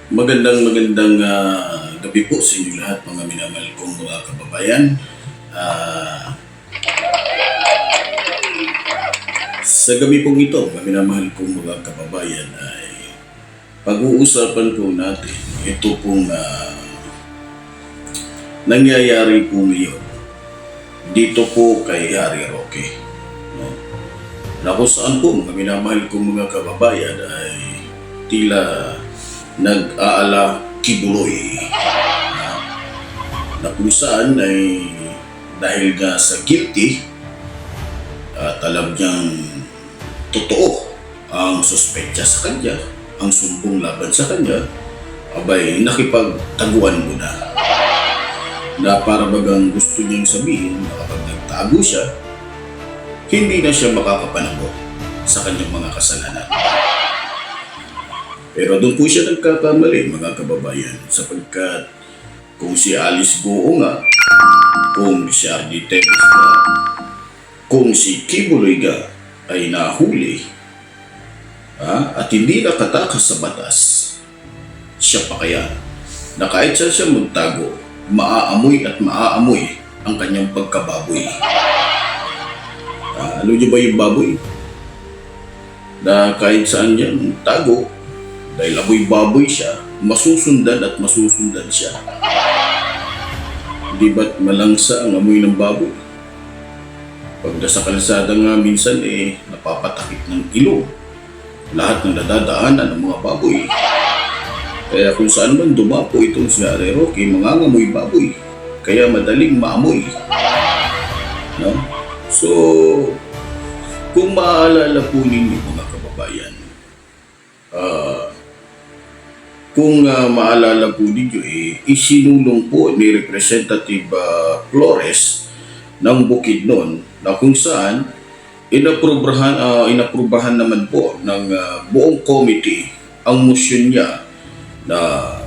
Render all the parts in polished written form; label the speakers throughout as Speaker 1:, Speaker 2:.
Speaker 1: Magandang gabi po sa inyo lahat mga minamahal kong mga kababayan. Ah, sa gabi pong ito, mga minamahal kong mga kababayan ay pag-uusapan po natin ito pong nangyayari po ngayon dito po kay Harry Roque. No? Na kung saan po mga minamahal kong mga kababayan ay tila nag-aala kibuloy na kung saan ay dahil nga sa guilty at alam niyang totoo ang suspetya sa kanya, ang sumbong laban sa kanya, abay nakipagtaguan mo na para bagang gusto niyang sabihin na kapag nagtago siya, hindi na siya makakapanagot sa kanyang mga kasalanan. Pero doon po siya nagkakamali mga kababayan sapagkat kung si Alice Goo nga, kung si R.D. Teves nga, kung si Kibuloy nga ay nahuli at hindi nakatakas sa batas, siya pa kaya na kahit siya magtago, maaamoy at maaamoy ang kanyang pagkababoy. Alam niyo ba yung baboy? Na kahit saan niya tago, dahil amoy baboy siya, masusundan at masusundan siya. Di ba't malangsa ang amoy ng baboy? Pag nasa kalsada nga minsan napapatakip ng ilong lahat ng nadadaanan ng mga baboy. Kaya kung saan man dumapo itong si Harry Roque, mangangamoy baboy. Kaya madaling maamoy. No? So, kung maaalala po ninyo mga kababayan, kung maalala po ninyo, isinulong po ni Representative Flores ng Bukidnon na kung saan inaprubahan naman po ng buong committee ang motion niya na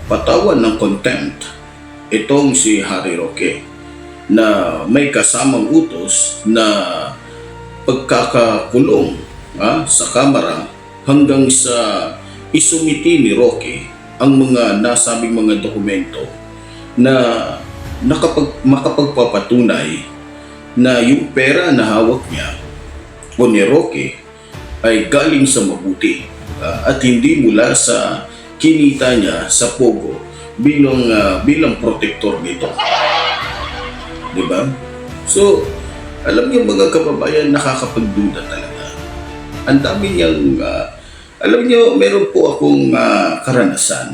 Speaker 1: patawan ng contempt itong si Harry Roque na may kasamang utos na pagkakakulong sa Kamara hanggang sa isumiti ni Roque ang mga nasabing mga dokumento na makapagpapatunay na yung pera na hawak niya o ni Roque ay galing sa mabuti at hindi mula sa kinita niya sa Pogo bilang protector nito. Diba? So, alam niyo mga kababayan, nakakapagduda talaga. Ang dami niyang alam niyo, meron po akong karanasan.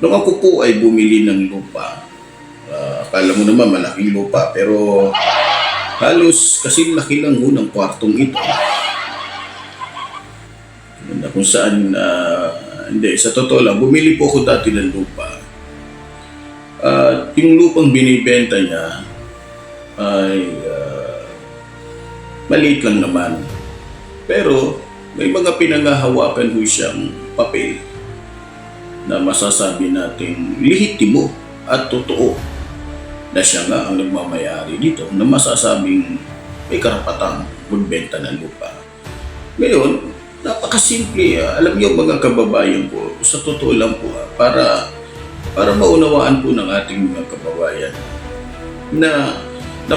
Speaker 1: Nung ako po ay bumili ng lupa, akala mo naman malaking lupa, pero halos kasing laki lang ho ng kwartong ito. Na kung saan, hindi, sa totoo lang, bumili po ako dati ng lupa. Yung lupang binibenta niya ay maliit lang naman. Pero, may mga pinangahawakan ho siyang papel na masasabi natin lehitimo at totoo na siya nga ang nagmamayari dito na masasabing may karapatang magbenta ng lupa. Ngayon, napakasimple. Alam niyo mga kababayan ko, sa totoo lang po para maunawaan po ng ating mga kababayan na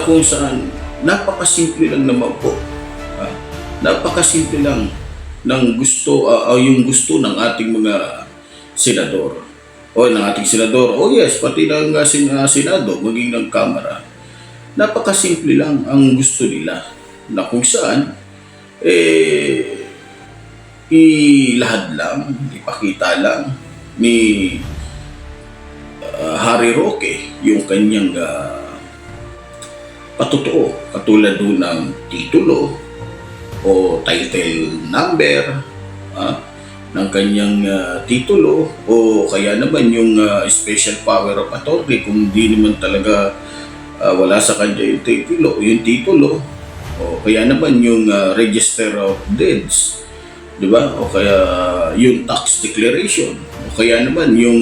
Speaker 1: kung saan napakasimple lang naman po. Napakasimple lang ng gusto yung gusto ng ating mga senador pati ng Senado maging ng Kamara. Napakasimple lang ang gusto nila na kung saan ilahad lang, ipakita lang ni Harry Roque yung kanyang patotoo katulad doon ng titulo o title number ng kanyang titulo o kaya naman yung special power of attorney kung di naman talaga wala sa kanya yung titulo o kaya naman yung register of deeds, di ba? O kaya yung tax declaration o kaya naman yung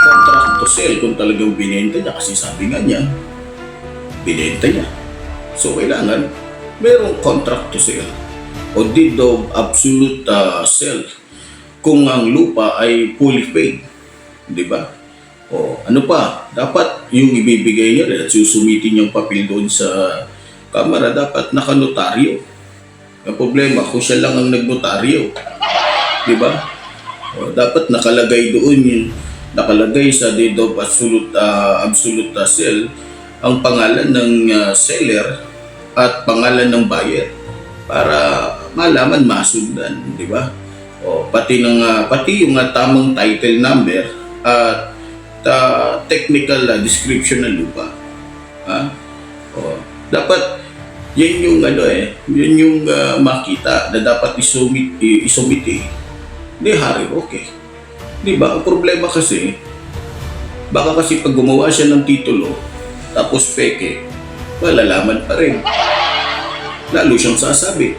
Speaker 1: contract to sell kung talagang binenta niya kasi sabi nga niya binenta niya. So kailangan merong contract to sell o deed of absolute sale kung ang lupa ay fully paid, di ba? O ano pa, dapat yung ibibigay niya rin at susumitin yung papel doon sa kamara, dapat nakanotaryo. Ang problema, kung siya lang ang nagnotaryo, di ba? O, dapat nakalagay doon yung nakalagay sa deed of absolute sale ang pangalan ng seller at pangalan ng buyer para malaman, masundan, di ba? O pati yung tamang title number at technical description ng lupa. Ha? O dapat yan yung yan yung makita na dapat isumit ni Harry Roque. Di ba? Ang problema kasi baka kasi pag gumawa siya ng titulo tapos peke, malalaman pa rin. Lalo siyang sasabi.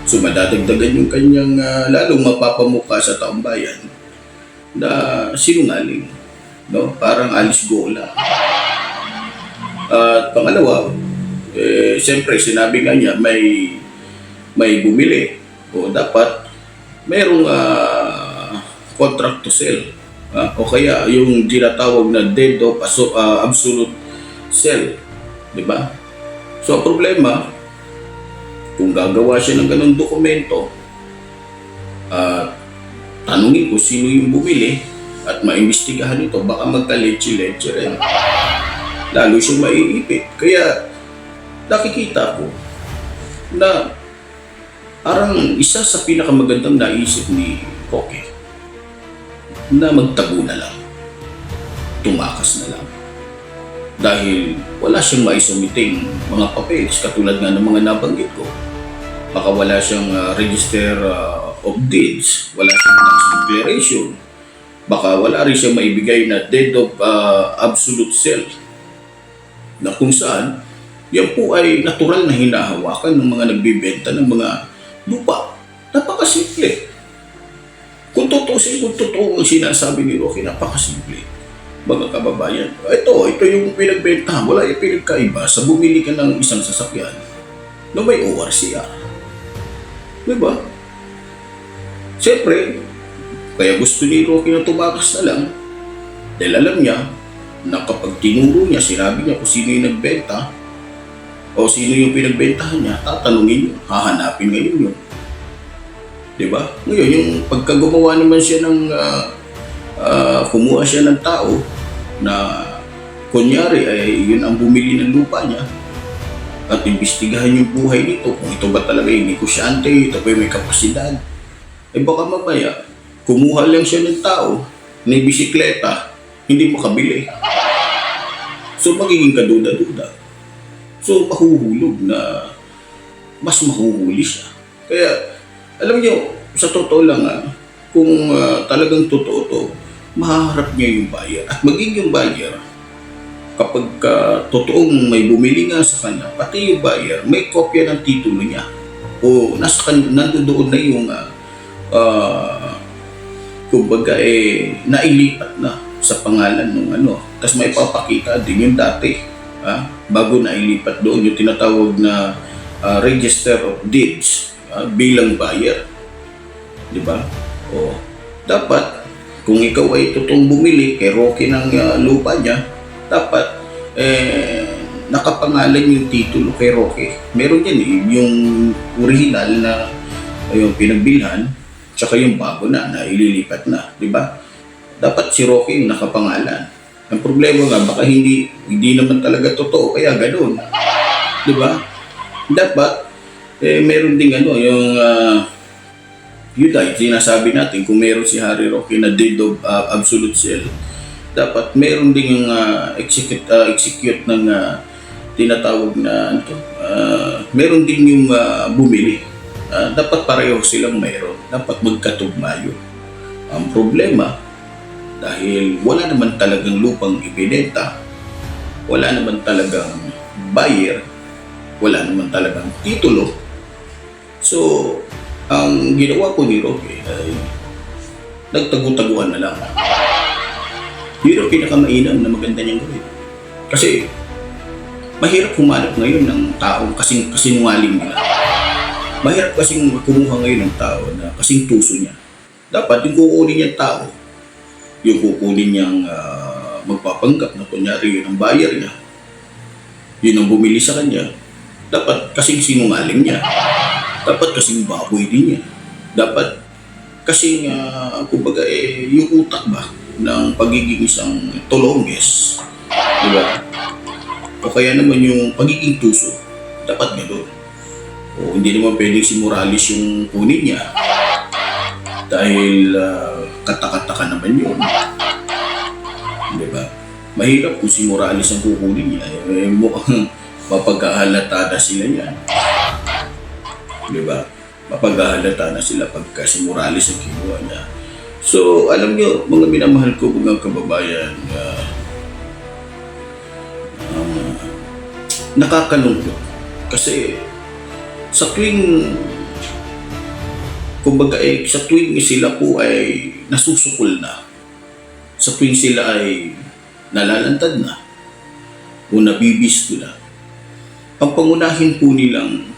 Speaker 1: So madadagdagan yung kanyang lalong mapapamukha sa taong bayan na sinungaling. No? Parang Alice Gola. At pangalawa, siyempre sinabi nga niya may bumili o dapat mayroong contract to sell. O kaya yung tinatawag na deed of absolute sale. Di ba? So ang problema, kung gagawa siya ng ganung dokumento, tanungin ko sino yung bumili at maimbestigahan ito, baka magka-leche-leche rin. Lalo siyang maiipit. Kaya nakikita ko na parang isa sa pinakamagandang naisip ni Roque na magtago na lang. Tumakas na lang. Dahil wala siyang maisumiting mga papeles katulad nga ng mga nabanggit ko. Baka wala siyang register of deeds, wala siyang tax declaration, baka wala rin siyang maibigay na deed of absolute sale na kung saan yan po ay natural na hinahawakan ng mga nagbibenta ng mga lupa. Napakasimple. Kung totoo ang sinasabi ni Roque, napakasimple. Mga kababayan, ito yung pinagbentahan. Wala yung pinagkaiba sa bumili ka ng isang sasakyan na may ORCR. Diba? Siyempre, kaya gusto ni Roque na tumakas na lang dahil alam niya na kapag tinuro niya, sinabi niya kung sino yung nagbenta o sino yung pinagbentahan niya, tatanungin niyo, hahanapin ngayon yun. Diba? Ngayon, yung pagkagumawa naman siya ng kumuha siya ng tao na kunyari ay yun ang bumili ng lupa niya at imbestigahan yung buhay nito kung ito ba talaga yung negosyante, ito ba may kapasidad. Baka mamaya, kumuha lang siya ng tao, may bisikleta, hindi makabili. So magiging kaduda-duda. So mahuhulog na mas mahuhuli siya. Kaya alam niyo, sa totoo lang kung talagang totoo to, mahaharap niya yung buyer. At magiging yung buyer, kapag totoong may bumili nga sa kanya, pati yung buyer, may kopya ng titulo niya. O nandoon na yung kumbaga nailipat na sa pangalan ng Tapos may papakita din yung dati. Bago nailipat doon yung tinatawag na Register of Deeds bilang buyer. Di ba? O dapat kung ikaw ay totoong bumili kay Roque ng lupa niya, dapat nakapangalan yung titulo kay Roque. Meron yan yung original na yung pinagbilhan, tsaka yung bago na ililipat na, di ba? Dapat si Roque yung nakapangalan. Ang problema nga, baka hindi naman talaga totoo, kaya ganoon. Di ba? Dapat, meron ding yun tayo, sinasabi natin, kung meron si Harry Roque na deed of absolute sale, dapat meron ding yung execute ng tinatawag na meron din yung bumili. Dapat pareho silang mayroon. Dapat magkatugma yun. Ang problema, dahil wala naman talagang lupang ibinenta, wala naman talagang buyer, wala naman talagang titulo. So, ang ginawa ko ni Roque ay nagtago-taguan na lang. Yun ang pinakamainam na maganda niyang gawin. Kasi mahirap humanap ngayon ng taong kasing kasinungaling nila. Mahirap kasing kumuha ngayon ng tao na kasing tuso niya. Dapat yung kukunin niyang tao, yung kukunin niyang magpapanggap na kunyari yun ang buyer niya, yun ang bumili sa kanya, dapat kasing sinungaling niya, dapat kasing baboy din niya, dapat kasing kumbaga yung utak ba ng pagiging isang tulongges, di ba? O kaya naman yung pagiging tuso, dapat gano'n. O hindi naman pwedeng si Morales yung kunin niya dahil katakataka naman yun. Diba? Mahirap kung si Morales ang kukunin niya. Mukhang mapagkahalata na sila yan. Diba? Mapagkahalata na sila pagka si Morales ang kinuha niya. So, alam niyo, mga minamahal ko, mga kababayan, nakakalungkot. Kasi sa tuwing kumbaga sa tuwing sila po ay nasusukol na, sa tuwing sila ay nalalantad na o nabibisto na, ang pangunahin po nilang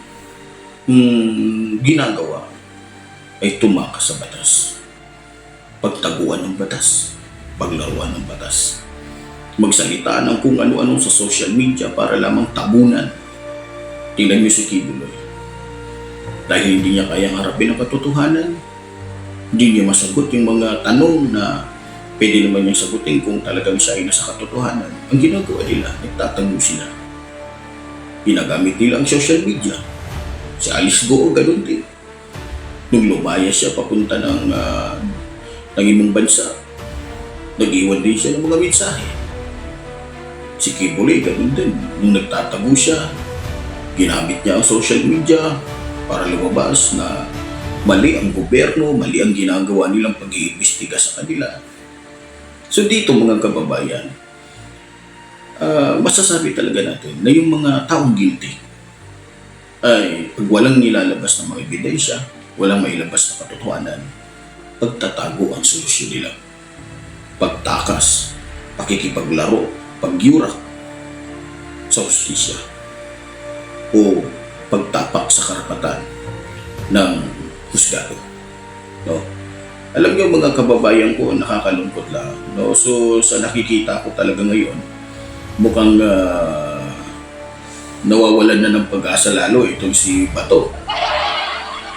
Speaker 1: ginagawa ay tumakas sa batas, pagtaguan ng batas, paglaruan ng batas, magsalita ng kung ano-ano sa social media para lamang tabunan. Tingnan niyo si Kibuloy. Dahil hindi niya kayang harapin ang katotohanan, hindi niya masagot yung mga tanong na pwede naman niyang sagutin kung talagang siya ay nasa katotohanan. Ang ginagawa nila, nagtatago sila. Ginagamit nila ang social media. Si Alice Goo, ganun din. Nung lumaya siya papunta ng ibang bansa, nag-iwan din siya ng mga mensahe. Si Kibuloy, ganun din. Nung nagtatago siya, ginamit niya ang social media para lumabas na mali ang gobyerno, mali ang ginagawa nilang pag-iimbestiga sa kanila. So dito mga kababayan, masasabi talaga natin na yung mga taong guilty ay pag walang nilalabas na mga ebidensya, walang mailabas na katotohanan, pagtatago ang solusyon nila. Pagtakas, pakikipaglaro, pagyurak sa hustisya, o pagtapak sa karapatan ng husgado. No? Alam niyo mga kababayan ko, nakakalungkot lang. No? So sa nakikita ko talaga ngayon, mukhang nawawalan na ng pag-asa lalo itong si Bato.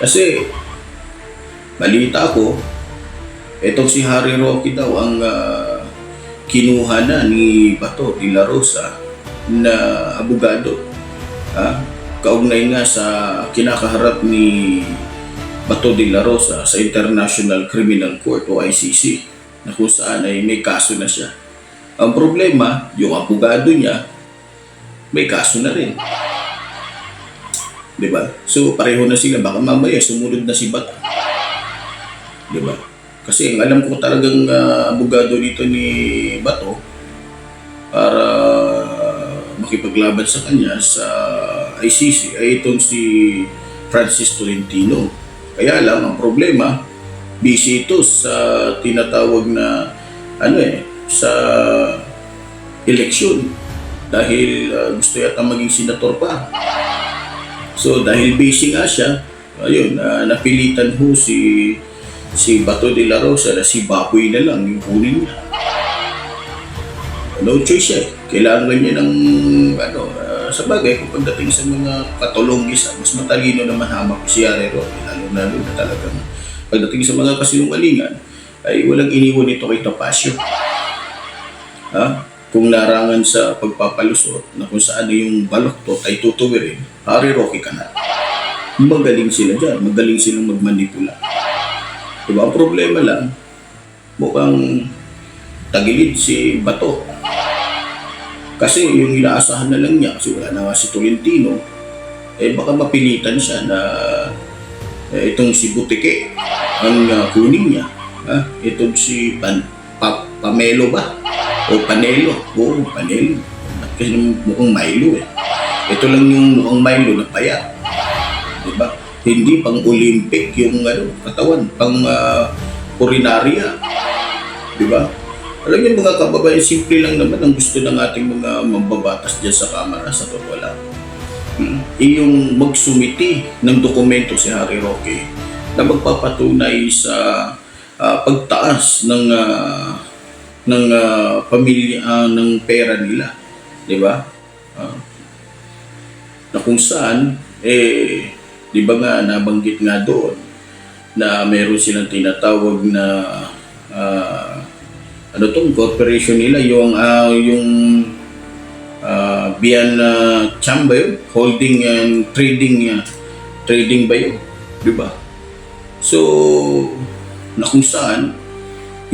Speaker 1: Kasi balita ko, itong si Harry Roque daw ang kinuha na ni Bato de la Rosa na abogado. Kaugnay nga sa kinakaharap ni Bato de la Rosa sa International Criminal Court o ICC, na kung saan ay may kaso na siya. Ang problema, yung abogado niya may kaso na rin. Diba? So pareho na sila, baka mamaya sumunod na si Bato. Diba? Kasi ang alam ko talagang abogado dito ni Bato para makipaglaban sa kanya sa ICC ay itong si Francis Tolentino. Kaya lang ang problema, busy ito sa tinatawag na sa eleksyon dahil gusto yata maging senator pa. So dahil busy nga siya, ayun, napilitan ho si Bato de la Rosa na si Baboy na lang yung kunin niya. No choice siya. Kailangan niya ng sa bagay kung pagdating sa mga katulonggis, mas matalino naman hamak si Harry Roque, lalo na talagang pagdating sa mga kasinungalingan ay walang iniwan ito kay Topacio. Kung larangan sa pagpapalusot na kung saan yung baloktot ay tutuwirin, Harry Roque ka na. Magaling sila dyan, magaling silang magmanipula. Diba? Ang problema lang, mukhang tagilid si Bato. Kasi yung inaasahan na lang niya, kasi wala na nga si Tolentino, baka mapilitan siya na itong si Butike ang kunin niya. Itong si Pamelo ba? O Panelo? Oo, Panelo. Kasi mukhang Milo Ito lang yung mukhang Milo na payat. Diba? Hindi pang Olympic yung katawan, pang Purinaria. Diba? Alam niyo mga kababayan, simple lang naman ang gusto ng ating mga mambabatas dyan sa Kamara, sa totoo lang. Yung magsumiti ng dokumento si Harry Roque na magpapatunay sa pagtaas ng pamilya ng pera nila, 'di ba? Ah, na kung saan di ba nga nabanggit nga doon na meron silang tinatawag na ano tong corporation nila, yung Bian Cham ba yun? Holding and trading ba yun? Di ba? So, na kung saan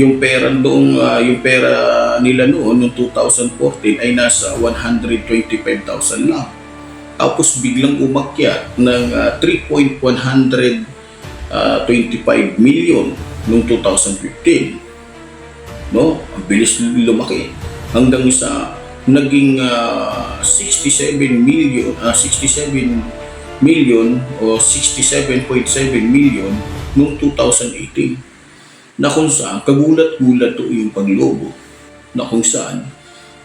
Speaker 1: yung pera doong yung pera nila noon noong 2014 ay nasa 125,000 lang. Tapos biglang umakyat ng 3.125 million noong 2015. No? Ang bilis lumaki hanggang sa naging 67 million o 67.7 million noong 2018. Na kung saan kagulat-gulat to yung paglobo, na kung saan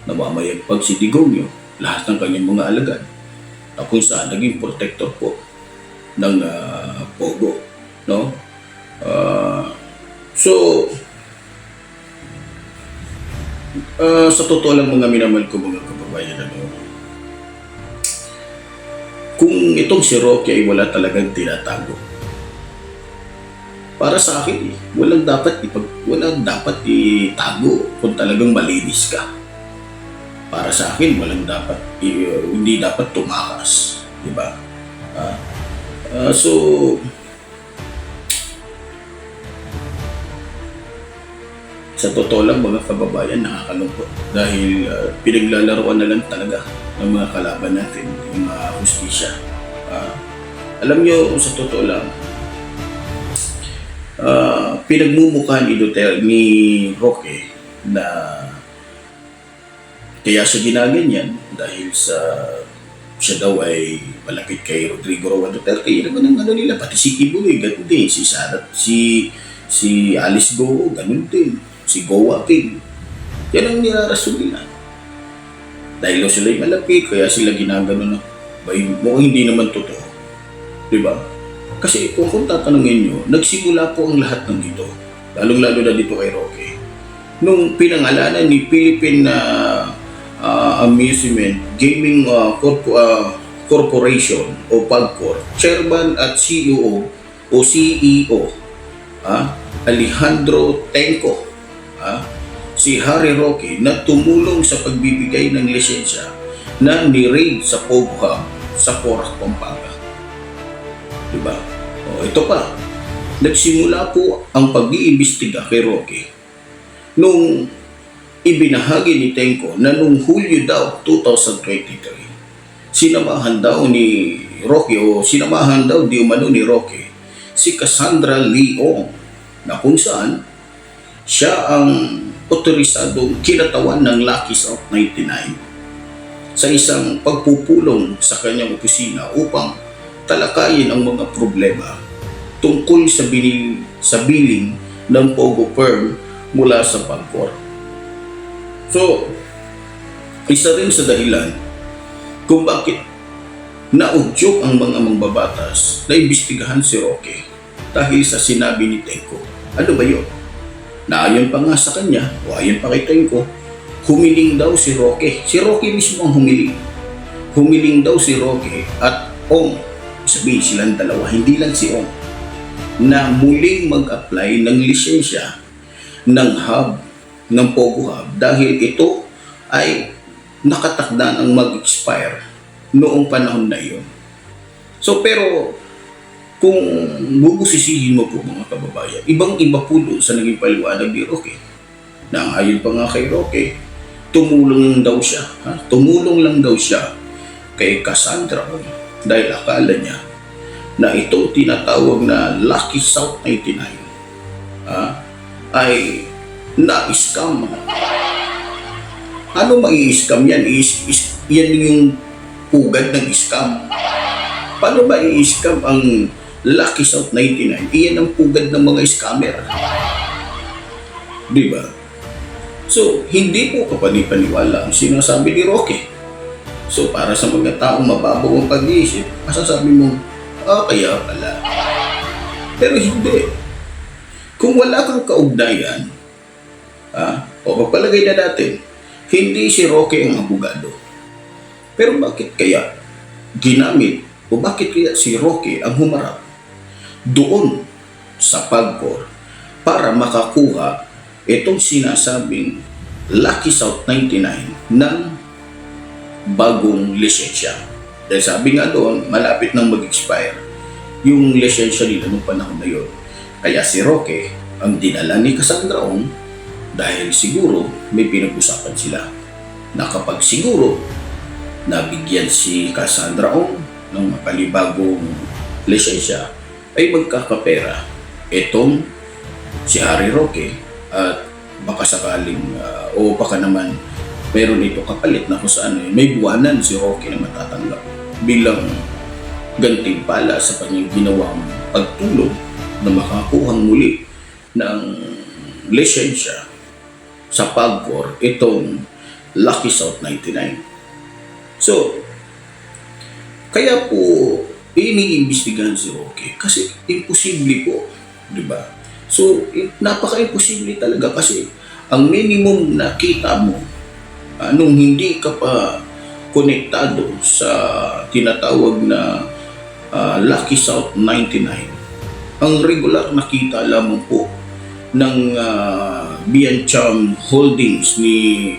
Speaker 1: namamayagpag si Digongyo lahat ng kanyang mga alagad, na kung saan naging protector po ng Pogo, no? So sa totoo lang mga minamahal ko mga kababayan, kung itong si Roque ay wala talagang tinatago, para sa akin walang dapat itago kung talagang malinis ka. Para sa akin hindi dapat tumakas, di ba? So sa totoo lang mga kababayan, nakakalungkot dahil pinaglalaroan na lang talaga ng mga kalaban natin yung mga hustisya. Alam nyo, sa totoo lang, pinagmumukha ni Roque na kaya siya ginaganyan dahil siya daw ay malapit kay Rodrigo Roa Duterte. Yun naman ang nila, pati si Kibuloy, ganun din. Si Alice Go, ganun din. Si Goa Pig. Yan ang nirarason nila. Dahil sila'y malapit, kaya sila ginagano na. Mukhang hindi naman totoo. Diba? Kasi kung tatanungin nyo, nagsimula po ang lahat ng ito. Lalong-lalo na dito kay Roque. Nung pinangalanan ni Philippine Amusement Gaming Corporation o PAGCOR, Chairman at CEO Alejandro Tenco, si Harry Roque, na tumulong sa pagbibigay ng lisensya na ni-raid sa Pogo Hub sa Porac, Pampanga. Diba? Ito pa, nagsimula po ang pag-iimbestiga kay Roque nung ibinahagi ni Tenco na nung Hulyo daw 2023, sinamahan daw ni Roque di umano ni Roque si Cassandra Leong, na kung saan siya ang otorisadong kinatawan ng Lucky South 99 sa isang pagpupulong sa kanyang opisina upang talakayin ang mga problema tungkol sa billing ng Pogo firm mula sa PAGCOR. So, isa rin sa dahilan kung bakit naudyok ang mga mambabatas na imbestigahan si Roque dahil sa sinabi ni Tenco. Ano ba yun? Na ayon pa nga sa kanya, o ayon pa kay Tenco, humiling daw si Roque. Si Roque mismo ang humiling. Humiling daw si Roque at Ong, sabihin silang dalawa, hindi lang si Ong, na muling mag-apply ng lisensya ng hub, ng Pogo Hub, dahil ito ay nakatakda ang mag-expire noong panahon na iyon. So pero kung bubusisihin mo po mga kababayan, ibang-iba po doon sa naging paliwanag ni Roque. Na ayon pa nga kay Roque, tumulong lang daw siya kay Cassandra dahil akala niya na itong tinatawag na Lucky South 99 ay na-scam. Ano mai-scam yan? Yan yung pugad ng scam. Paano ba i-scam ang Lucky South 99? Iyan ang pugad ng mga scammer. Diba? So, hindi po kapanipaniwala ang sinasabi ni Roque. So, para sa mga taong mababaw ang pag-iisip, masasabi mo, kaya pala. Pero hindi. Kung wala kang kaugnayan, o pagpalagay na natin, hindi si Roque ang abogado. Pero bakit kaya ginamit o bakit kaya si Roque ang humarap doon sa PAGCOR para makakuha itong sinasabing Lucky South 99 ng bagong lisensya? Dahil sabi nga doon, malapit nang mag-expire yung lisensya nila noong panahon na yun. Kaya si Roque ang dinala ni Cassandra Ong dahil siguro may pinag-usapan sila na kapag siguro nabigyan si Cassandra Ong ng makalibagong lisensya ay magkakapera itong si Harry Roque at baka sakaling o baka naman meron ito kapalit na kung saan may buwanan si Roque na matatanggap bilang gantimpala sa kanyang ginawang pagtulong na makakuhang muli ng lisensya sa PAGCOR itong Lucky South 99. So, kaya po iniimbestigahan si Roque kasi imposible po, di ba? So, napaka-imposible talaga kasi ang minimum na kita mo nung hindi ka pa konektado sa tinatawag na Lucky South 99, ang regular na kita lamang po ng Biancham Holdings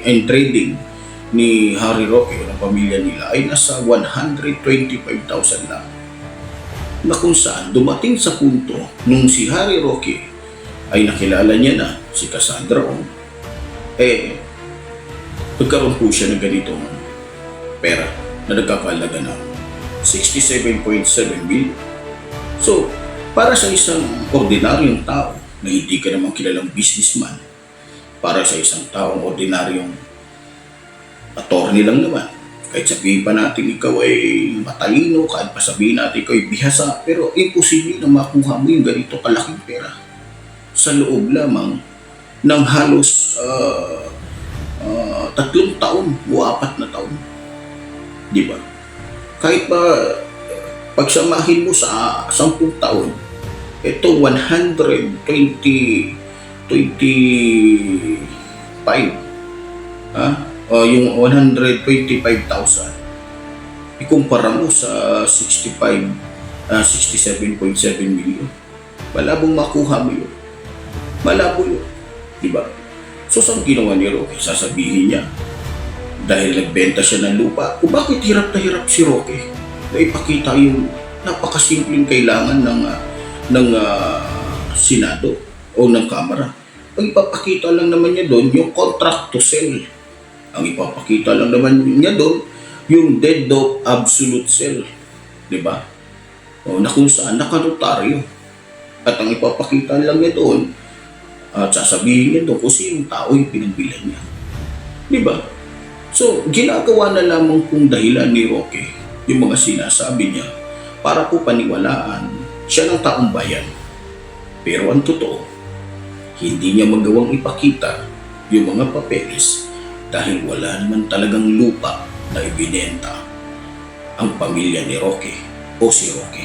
Speaker 1: and Trading ni Harry Roque ng pamilya nila ay nasa 125,000 lang, na kung saan dumating sa punto nung si Harry Roque ay nakilala niya na si Cassandra Ong, nagkaroon po siya ng ganitong pera na nagkakalaga ng 67.7 million. So, para sa isang ordinaryong tao na hindi ka naman kilalang businessman, para sa isang taong ordinaryong attorney lang naman, kahit sabihin pa natin ikaw ay matalino, kahit pa sabihin natin ikaw ay bihasa, pero imposible na makuha mo yung ganito kalaking pera sa loob lamang ng halos 3 taon o 4 na taon. Di ba? Kahit pa pagsamahin mo sa 10 taon, ito 125, yung 125,000, ikumpara mo sa 67.7 million. Malabong makuha mo yun. Malabo yun. Diba? So, saan ginawa ni Roque? Sasabihin niya, dahil nagbenta siya ng lupa, o bakit hirap na hirap si Roque na ipakita yung napakasimpleng kailangan ng Senado o ng Kamara. Ang ipapakita lang naman niya doon yung contract to sell. Ang ipapakita lang naman niya doon yung deed of absolute sale. Diba? O na kung saan nakanotaryo. At ang ipapakita lang niya doon at sasabihin niya doon kung sinong tao yung pinagbilan niya. Diba? So, ginagawa na lamang kung dahilan ni Roque yung mga sinasabi niya para po paniwalaan siya ng taong bayan. Pero ang totoo, hindi niya magawang ipakita yung mga papeles dahil wala naman talagang lupa na ibinenta ang pamilya ni Roque o si Roque.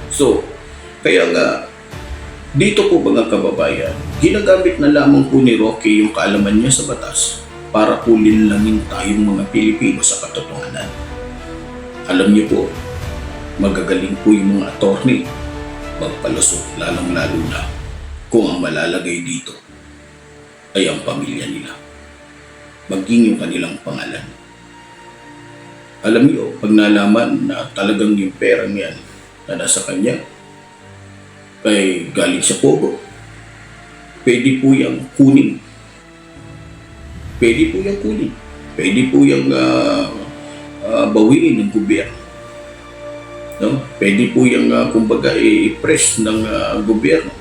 Speaker 1: So, kaya nga, dito po mga kababayan, ginagamit na lamang po ni Roque yung kaalaman niya sa batas para po linlangin tayong mga Pilipino sa katotohanan. Alam niyo po, magagaling po yung mga attorney magpalusot lalong-lalo na kung ang malalagay dito ay ang pamilya nila, maging yung kanilang pangalan. Alam niyo, pag nalaman na talagang yung perang yan na nasa kanya ay galing sa Pogo, pwede po yung kunin. Pwede po yung kunin. Pwede po yung bawiin ng gobyerno. No? Pwede po yung kumbaga i-press ng gobyerno.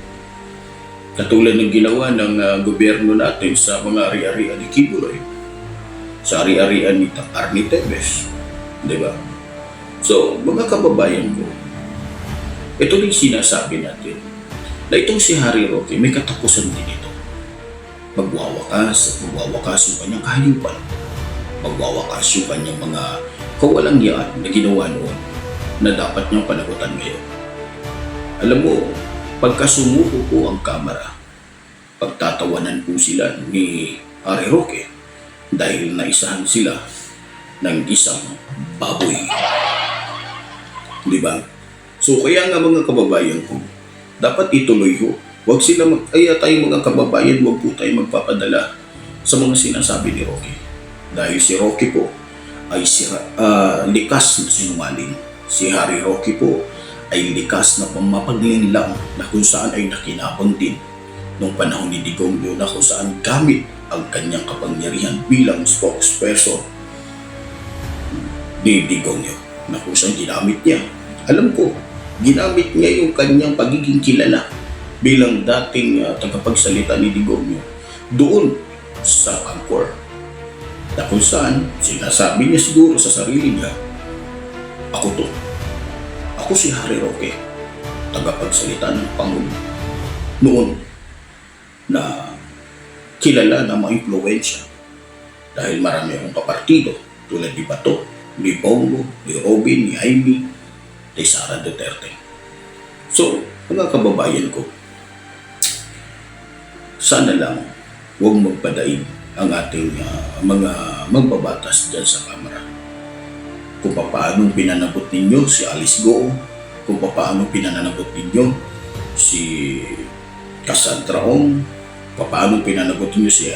Speaker 1: Katulad ng ginawa ng gobyerno natin sa mga ari-arian ni Kibuloy, sa ari-arian ni Arnie Tevez. Diba? So, mga kababayan ko, ito din sinasabi natin na itong si Harry Roque may katapusan din ito. Magwawakas yung kanyang kahayupan. Magwawakas yung kanyang mga kawalang yaan na ginawa noon na dapat niyang panagutan ngayon. Alam mo, pagka sumuko po ang Kamara po sila ni Harry Roque dahil naisahan sila ng isang baboy. Di ba? So kaya nga mga kababayan ko, dapat ituloy ho. Huwag sila kaya tayo mga kababayan, huwag po tayo magpapadala sa mga sinasabi ni Roque. Dahil si Roque po ay likas na sinungaling. Si Harry Roque po ay likas na pamapaglinlang na kung saan ay nakinabang din noong panahon ni Digongyo na kung saan gamit ang kanyang kapangyarihan bilang spokesperson ni Digongyo na kung saan ginamit niya. Alam ko, ginamit niya yung kanyang pagiging kilala bilang dating tagapagsalita ni Digongyo doon sa Angkor. Na kung saan sinasabi niya siguro sa sarili niya, ako to. Ako si Harry Roque, tagapagsalita ng Pangulo. Noon na kilala na maimpluwensya dahil marami akong kapartido tulad ni Bato, ni Bongo, ni Robin, ni Jaime, ni Sara Duterte. So, mga kababayan ko, sana lang huwag magpadaig ang ating mga magbabatas dyan sa Kamara. Kung paano pinanabot ninyo si Alice Go, kung paano pinanabot ninyo si Cassandra Ong, paano pinanagot ninyo si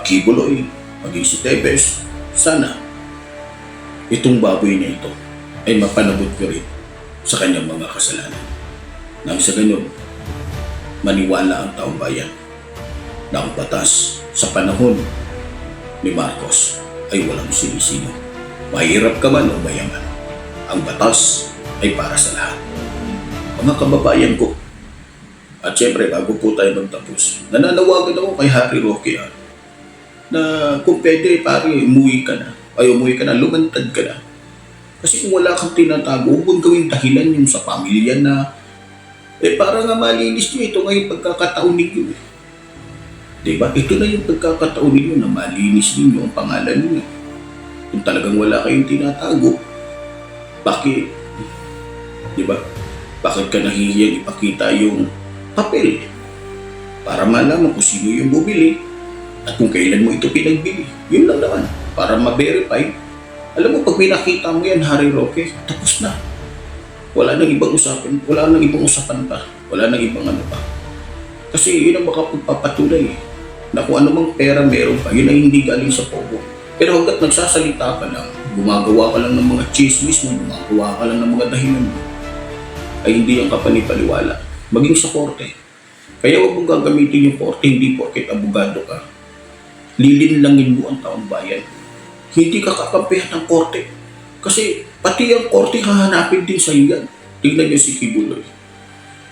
Speaker 1: Kibuloy, maging si Tevez. Sana itong baboy na ito ay mapanabot ko rin sa kanyang mga kasalanan. Nang sa ganyan, maniwala ang taong bayan na ang batas sa panahon ni Marcos ay walang sinisino. Mahirap ka man o mayaman, ang batas ay para sa lahat. Mga kababayan ko, at syempre bago po tayo magtapos, nananawagan ako kay Harry Roque na kung pwede pare, umuwi ka na, lumantad ka na. Kasi kung wala kang tinatago, huwag mong gawing dahilan yung sa pamilya na para nga malinis nyo, ito nga yung pagkakataon ninyo. Diba? Ito na yung pagkakataon ninyo na malinis ninyo ang pangalan ninyo. Kung talagang wala kayong tinatago, bakit? Diba? Bakit ka nahihiyang ipakita yung papel? Para malaman kung sino yung bumili at kung kailan mo ito pinagbili. Yun lang naman. Para ma-verify. Alam mo, pag pinakita mo yan, Harry Roque, tapos na. Wala nang ibang usapan pa. Wala nang ibang ano pa. Kasi yun ang makapagpapatunay na kung anumang pera meron pa, yun ay hindi galing sa pogo. Pero hanggat nagsasalita ka lang, gumagawa ka lang ng mga chismis mo, gumagawa ka lang ng mga dahilan mo, ay hindi yan kapanipaliwala. Maging sa korte. Kaya huwag mong gagamitin yung korte, hindi porket abogado ka. Lilinlangin mo ang taong bayan. Hindi ka kakampihan ng korte. Kasi pati ang korte hahanapin din sa iyo yan. Tignan niyo si Kibuloy.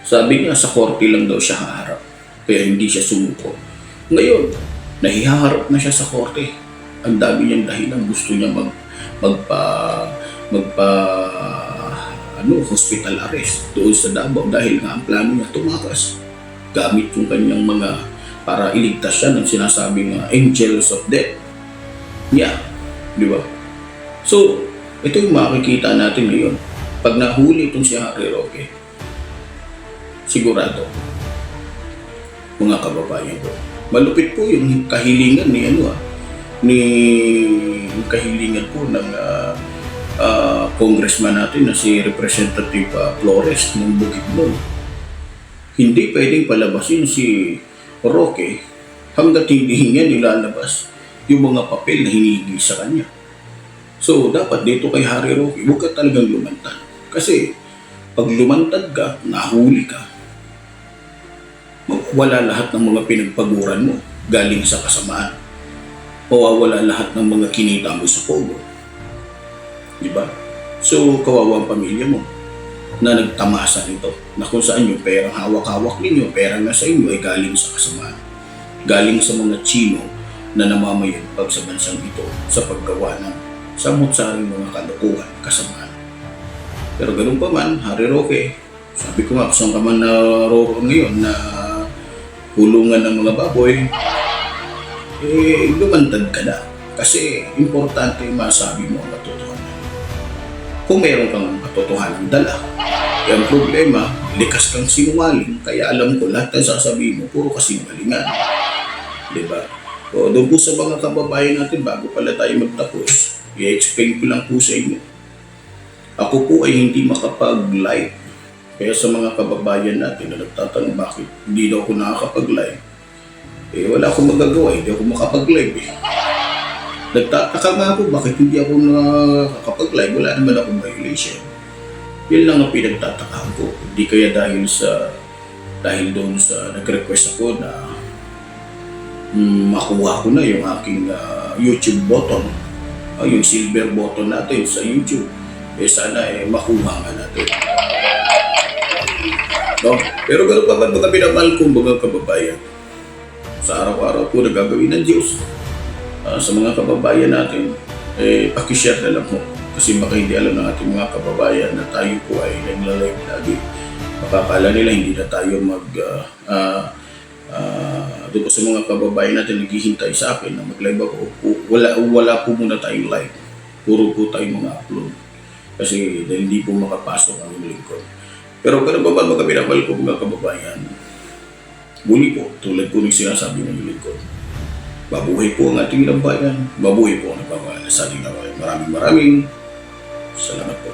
Speaker 1: Sabi niya sa korte lang daw siya haharap. Kaya hindi siya sumuko. Ngayon, nahiharap na siya sa korte. Ang dami niyang dahilan. Gusto niya hospital arrest doon sa Davao dahil nga ang plano niya tumakas. Gamit yung kanyang mga para iligtas siya ng sinasabing angels of death. Yeah. Di ba? So, ito yung makikita natin ngayon. Pag nahuli itong si Harry Roque, sigurado, mga kababayan ko, malupit po yung kahilingan kahilingan po ng congressman natin na si Representative Flores ng Bukidnon. Hindi pwedeng palabasin si Roque hanggat hindi niya nilalabas yung mga papel na hinihingi sa kanya. So, dapat dito kay Harry Roque, huwag ka talagang lumantad. Kasi, pag lumantad ka, nahuli ka, wala lahat ng mga pinagpaguran mo galing sa kasamaan. Mawawala lahat ng mga kinita mo sa pogo. Diba? So, kawawa ang pamilya mo na nagtamasa nito na kung saan yung perang hawak-hawak ninyo, perang nasa inyo ay galing sa kasamaan. Galing sa mga Chino na namamayagpag sa bansang ito sa paggawa ng samot-saring mga kalokohan, kasamaan. Pero ganun pa man, Harry Roque, sabi ko nga, kung ka man naroroon ngayon na hulungan ng mga baboy, lumantad ka na. Kasi importante masabi mo ang katotohanan. Kung meron kang katotohanan dala. Ang problema, likas kang sinungaling, kaya alam ko lahat ng sasabihin mo, puro kasinungalingan. Diba? O doon po sa mga kababayan natin, bago pala tayo magtapos, i-explain ko lang po sa inyo. Ako po ay hindi makapag-live. Kaya sa mga kababayan natin na nagtatanong bakit hindi daw ako nakakapag-live, wala akong magagawa, hindi ako makapag-live Nagtataka nga ako bakit hindi ako nakakapag-live, wala naman akong violation. Yun lang ang pinagtatakaan ko. Hindi kaya dahil doon sa nag-request ako na makuha ko na yung aking YouTube button, yung silver button natin sa YouTube. Sana makuha nga natin. No? Pero gano'n pa man mga pinamahal kong mga kababayan. Sa araw-araw po nagagawin ng Diyos. Sa mga kababayan natin, pakishare na lang po. Kasi baka hindi alam ng ating mga kababayan na tayo po ay nagla-live lagi. Makakala nila hindi na tayo doon po sa mga kababayan natin naghihintay sa akin na mag-live ako. Wala po muna tayong live. Puro po tayong mga upload. Kasi hindi po makapasok ang lingkod. Pero ganun ba mga pinapal ko mga kababayan? Muli po, tulad po ng sinasabi ng lingkod. Mabuhay po ang ating ilang bayan. Mabuhay po ang nagpapala sa ating nawain. Maraming salamat po.